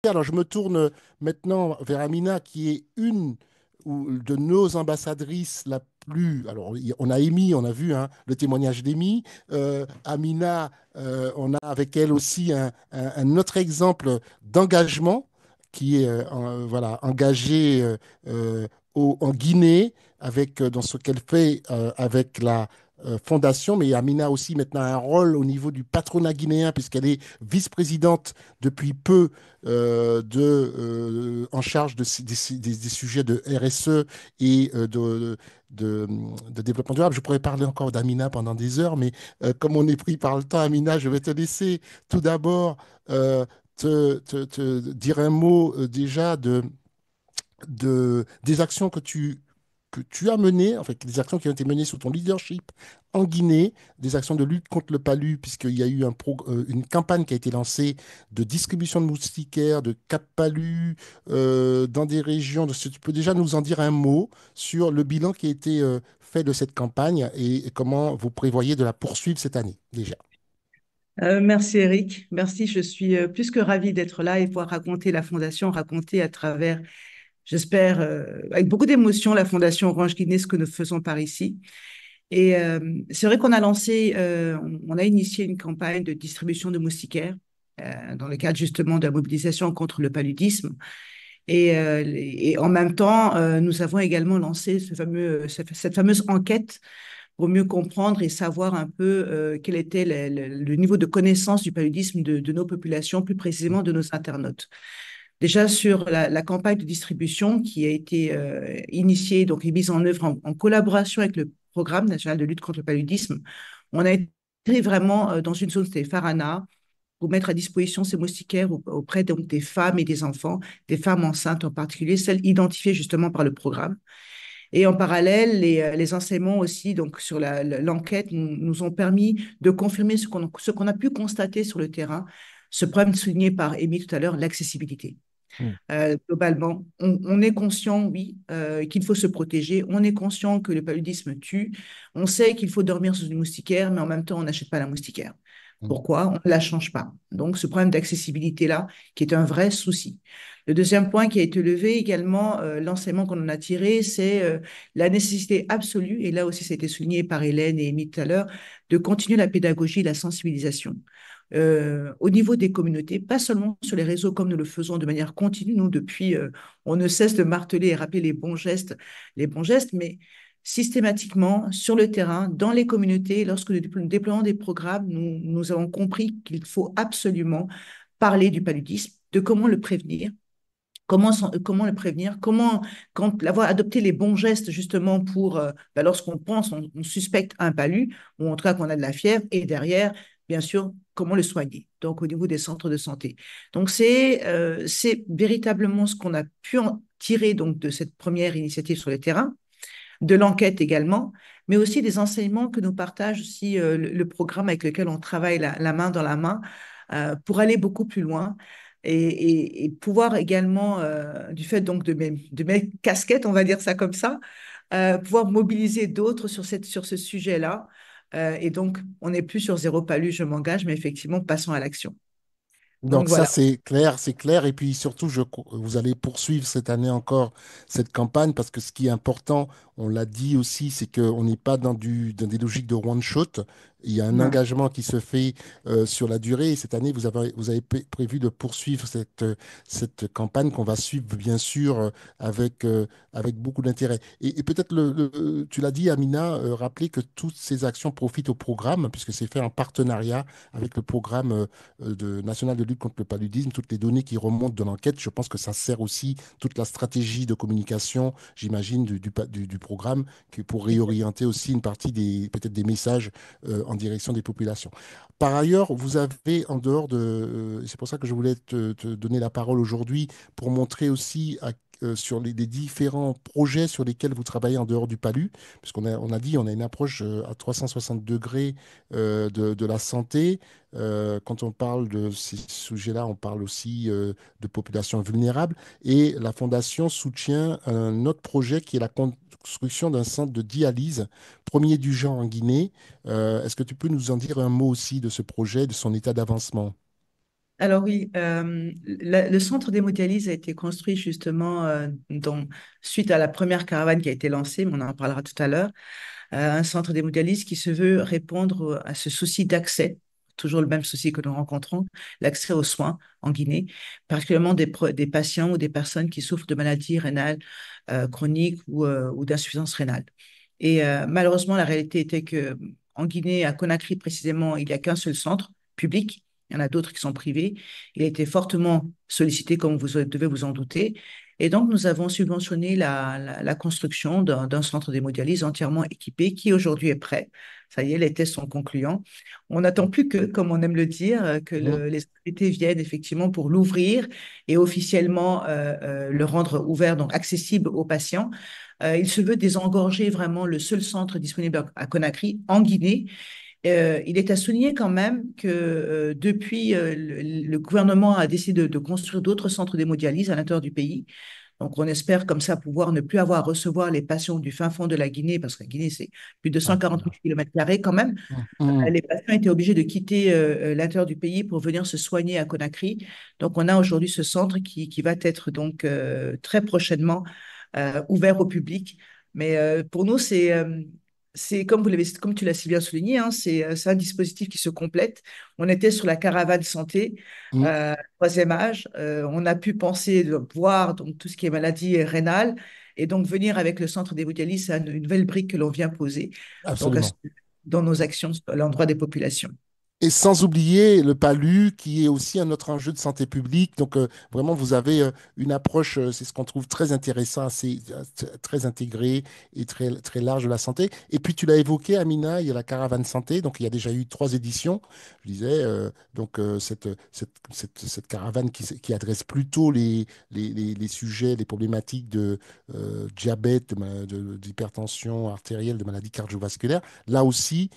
Alors, je me tourne maintenant vers Amina, qui est de nos ambassadrices la plus. Alors, on a Amy, on a vu hein, le témoignage d'Amy. Amina, on a avec elle aussi un autre exemple d'engagement qui est voilà, engagée en Guinée dans ce qu'elle fait avec la fondation. Mais Amina a aussi maintenant un rôle au niveau du patronat guinéen, puisqu'elle est vice-présidente depuis peu en charge des sujets de RSE et de développement durable. Je pourrais parler encore d'Amina pendant des heures, mais comme on est pris par le temps, Amina, je vais te laisser tout d'abord te dire un mot déjà des actions que tu as menées, en fait, des actions qui ont été menées sous ton leadership en Guinée, des actions de lutte contre le palu, puisqu'il y a eu une campagne qui a été lancée de distribution de moustiquaires, de cap palu, dans des régions. Tu peux déjà nous en dire un mot sur le bilan qui a été fait de cette campagne et comment vous prévoyez de la poursuivre cette année, déjà. Merci Eric, merci. Je suis plus que ravie d'être là et pouvoir raconter la Fondation, raconter à travers, j'espère, avec beaucoup d'émotion, la Fondation Orange Guinée, ce que nous faisons par ici. Et c'est vrai qu'on a on a initié une campagne de distribution de moustiquaires dans le cadre justement de la mobilisation contre le paludisme. Et en même temps, nous avons également lancé cette fameuse enquête pour mieux comprendre et savoir un peu quel était le niveau de connaissance du paludisme de nos populations, plus précisément de nos internautes. Déjà sur la campagne de distribution qui a été initiée donc et mise en œuvre en collaboration avec le Programme national de lutte contre le paludisme, on a été vraiment dans une zone, c'était Farana, pour mettre à disposition ces moustiquaires auprès donc, des femmes et des enfants, des femmes enceintes en particulier, celles identifiées justement par le programme. Et en parallèle, les enseignements aussi donc sur l'enquête nous ont permis de confirmer ce qu'on a pu constater sur le terrain, ce problème souligné par Amy tout à l'heure, l'accessibilité. Mm. Globalement, on est conscient, oui, qu'il faut se protéger. On est conscient que le paludisme tue. On sait qu'il faut dormir sous une moustiquaire, mais en même temps, on n'achète pas la moustiquaire. Mm. Pourquoi? On ne la change pas. Donc, ce problème d'accessibilité-là, qui est un vrai souci. Le deuxième point qui a été levé également, l'enseignement qu'on en a tiré, c'est la nécessité absolue, et là aussi, ça a été souligné par Hélène et Émile tout à l'heure, de continuer la pédagogie, la sensibilisation au niveau des communautés, pas seulement sur les réseaux comme nous le faisons de manière continue. Nous, depuis, on ne cesse de marteler et rappeler les bons gestes, mais systématiquement sur le terrain, dans les communautés, lorsque nous déployons des programmes, nous avons compris qu'il faut absolument parler du paludisme, de comment le prévenir. Comment le prévenir? Avoir adopté les bons gestes justement pour, lorsqu'on pense, on suspecte un palu, ou en tout cas qu'on a de la fièvre, et derrière, bien sûr, comment le soigner, donc au niveau des centres de santé. Donc c'est véritablement ce qu'on a pu en tirer donc, de cette première initiative sur le terrain, de l'enquête également, mais aussi des enseignements que nous partage aussi le programme avec lequel on travaille la main dans la main pour aller beaucoup plus loin et pouvoir également, du fait donc de mes casquettes, on va dire ça comme ça, pouvoir mobiliser d'autres sur ce sujet-là. Et donc, on n'est plus sur zéro palu, je m'engage, mais effectivement, passons à l'action. Donc Donc ça, voilà. c'est clair, c'est clair. Et puis surtout, vous allez poursuivre cette année encore cette campagne parce que ce qui est important, on l'a dit aussi, c'est qu'on n'est pas dans des logiques de one shot. Il y a un Non. engagement qui se fait sur la durée. Et cette année, vous avez prévu de poursuivre cette campagne qu'on va suivre, bien sûr, avec beaucoup d'intérêt. Et peut-être, tu l'as dit, Amina, rappeler que toutes ces actions profitent au programme, puisque c'est fait en partenariat avec le programme national de lutte contre le paludisme, toutes les données qui remontent de l'enquête, je pense que ça sert aussi toute la stratégie de communication, j'imagine, du programme pour réorienter aussi une partie peut-être des messages en direction des populations. Par ailleurs, vous avez en dehors c'est pour ça que je voulais te donner la parole aujourd'hui pour montrer aussi sur les différents projets sur lesquels vous travaillez en dehors du palu, puisqu'on a dit on a une approche à 360 degrés de la santé. Quand on parle de ces sujets-là, on parle aussi de populations vulnérables. Et la Fondation soutient un autre projet qui est la construction d'un centre de dialyse, premier du genre en Guinée. Est-ce que tu peux nous en dire un mot aussi de ce projet, de son état d'avancement? Alors oui, le centre d'hémodialyse a été construit justement suite à la première caravane qui a été lancée, mais on en parlera tout à l'heure. Un centre d'hémodialyse qui se veut répondre à ce souci d'accès, toujours le même souci que nous rencontrons, l'accès aux soins en Guinée, particulièrement des patients ou des personnes qui souffrent de maladies rénales chroniques ou d'insuffisance rénale. Et malheureusement, la réalité était que en Guinée, à Conakry précisément, il n'y a qu'un seul centre public. Il y en a d'autres qui sont privés. Il a été fortement sollicité, comme vous devez vous en douter. Et donc, nous avons subventionné la construction d'un centre d'hémodialyse entièrement équipé qui aujourd'hui est prêt. Ça y est, les tests sont concluants. On n'attend plus que, comme on aime le dire, que Mm. les autorités viennent effectivement pour l'ouvrir et officiellement le rendre ouvert, donc accessible aux patients. Il se veut désengorger vraiment le seul centre disponible à Conakry, en Guinée. Il est à souligner quand même que depuis, le gouvernement a décidé de construire d'autres centres d'hémodialyse à l'intérieur du pays. Donc, on espère comme ça pouvoir ne plus avoir à recevoir les patients du fin fond de la Guinée, parce que la Guinée, c'est plus de Ouais, 140 000 kilomètres carrés quand même. mm, mm, Les patients étaient obligés de quitter l'intérieur du pays pour venir se soigner à Conakry. Donc, on a aujourd'hui ce centre qui va être donc très prochainement ouvert au public. Mais pour nous, c'est comme comme tu l'as si bien souligné, hein, c'est un dispositif qui se complète. On était sur la caravane santé, mm. troisième âge. On a pu penser, voir donc tout ce qui est maladie rénale, et donc venir avec le centre d'hémodialyse, c'est une nouvelle brique que l'on vient poser. Donc, Absolument. dans nos actions à l'endroit des populations. Et sans oublier le palu, qui est aussi un autre enjeu de santé publique. Donc, vraiment, vous avez une approche, c'est ce qu'on trouve très intéressant, assez, très intégrée et très, très large de la santé. Et puis, tu l'as évoqué, Amina, il y a la caravane santé. Donc, il y a déjà eu 3 éditions. Je disais, donc, cette caravane qui adresse plutôt les sujets, les problématiques de diabète, d'hypertension artérielle, de maladies cardiovasculaires. Là aussi,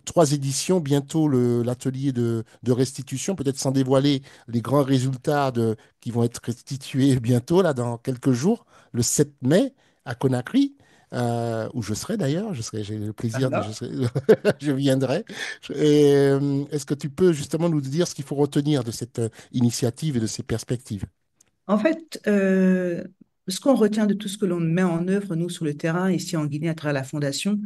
3 éditions, bientôt l'atelier de restitution, peut-être sans dévoiler les grands résultats qui vont être restitués bientôt, là, dans quelques jours, le 7 mai à Conakry. Où je serai d'ailleurs, j'ai le plaisir de, Voilà. je viendrai. Est-ce que tu peux justement nous dire ce qu'il faut retenir de cette initiative et de ces perspectives? En fait, ce qu'on retient de tout ce que l'on met en œuvre, nous, sur le terrain, ici en Guinée, à travers la Fondation,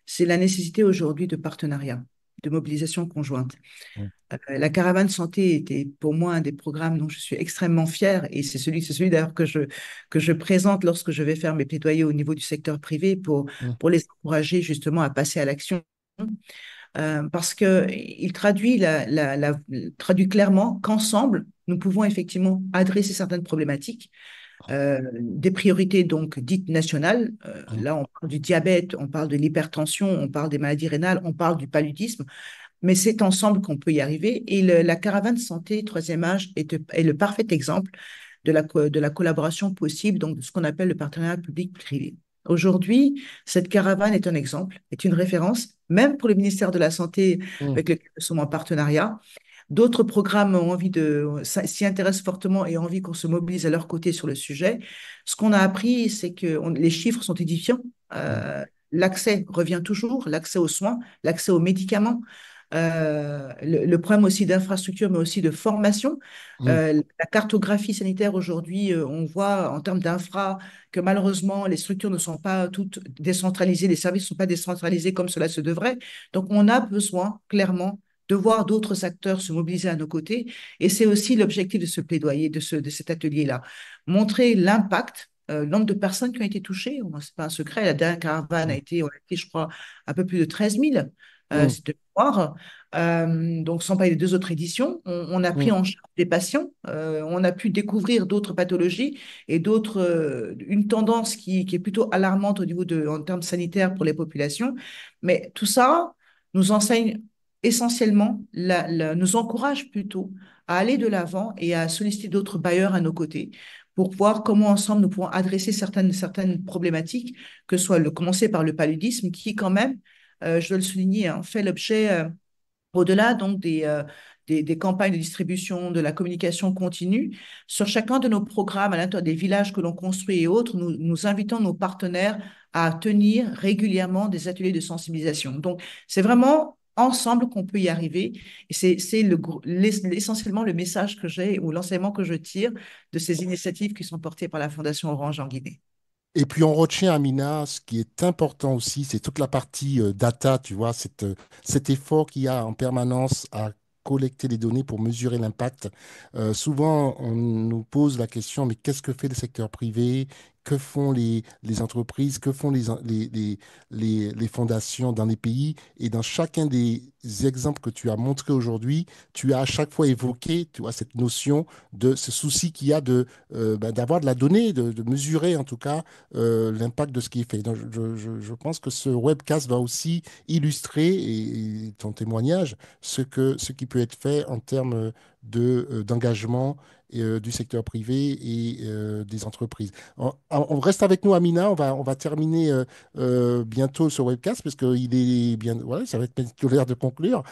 c'est la nécessité aujourd'hui de partenariat, de mobilisation conjointe. La caravane santé était pour moi un des programmes dont je suis extrêmement fière, et c'est celui d'ailleurs que je présente lorsque je vais faire mes plaidoyers au niveau du secteur privé Mm, pour les encourager justement à passer à l'action. Parce qu'il traduit clairement qu'ensemble, nous pouvons effectivement adresser certaines problématiques, des priorités donc dites nationales. mm, Là, on parle du diabète, on parle de l'hypertension, on parle des maladies rénales, on parle du paludisme, mais c'est ensemble qu'on peut y arriver. Et la caravane santé troisième âge est le parfait exemple de la collaboration possible, donc de ce qu'on appelle le partenariat public-privé. Aujourd'hui, cette caravane est un exemple, est une référence, même pour le ministère de la Santé mm, avec lequel nous sommes en partenariat. D'autres programmes ont envie s'y intéressent fortement et ont envie qu'on se mobilise à leur côté sur le sujet. Ce qu'on a appris, c'est que les chiffres sont édifiants. mm, L'accès revient toujours, l'accès aux soins, l'accès aux médicaments, le problème aussi d'infrastructure, mais aussi de formation. mm, La cartographie sanitaire aujourd'hui, on voit en termes d'infra que malheureusement, les structures ne sont pas toutes décentralisées, les services ne sont pas décentralisés comme cela se devrait. Donc, on a besoin clairement de voir d'autres acteurs se mobiliser à nos côtés. Et c'est aussi l'objectif de ce plaidoyer, de cet atelier-là. Montrer l'impact, le nombre de personnes qui ont été touchées. Ce n'est pas un secret, la dernière caravane mm, on a été, je crois, un peu plus de 13 000, mm, c'est de mémoire. Donc, sans parler des deux autres éditions, on a pris mm, en charge des patients, on a pu découvrir d'autres pathologies et une tendance qui est plutôt alarmante en termes sanitaires pour les populations. Mais tout ça nous enseigne essentiellement, nous encourage plutôt à aller de l'avant et à solliciter d'autres bailleurs à nos côtés pour voir comment ensemble nous pouvons adresser certaines problématiques, que ce soit commencer par le paludisme, qui quand même, je dois le souligner, hein, fait l'objet, au-delà donc des campagnes de distribution, de la communication continue, sur chacun de nos programmes à l'intérieur des villages que l'on construit et autres, nous invitons nos partenaires à tenir régulièrement des ateliers de sensibilisation. Donc, c'est vraiment ensemble qu'on peut y arriver. Et essentiellement le message que j'ai ou l'enseignement que je tire de ces initiatives qui sont portées par la Fondation Orange en Guinée. Et puis on retient, Amina, ce qui est important aussi, c'est toute la partie data, tu vois, cet effort qu'il y a en permanence à collecter les données pour mesurer l'impact. Souvent, on nous pose la question, mais qu'est-ce que fait le secteur privé? Que font les entreprises? Que font les fondations dans les pays? Et dans chacun des exemples que tu as montrés aujourd'hui, tu as à chaque fois évoqué, tu vois, cette notion de ce souci qu'il y a d'avoir de la donnée, de mesurer en tout cas l'impact de ce qui est fait. Donc, je pense que ce webcast va aussi illustrer, et ton témoignage, ce qui peut être fait en termes d'engagement du secteur privé et des entreprises. On reste avec nous, Amina. On va terminer bientôt ce webcast parce qu'il est bien. Voilà, ça va être bientôt l'heure de conclure.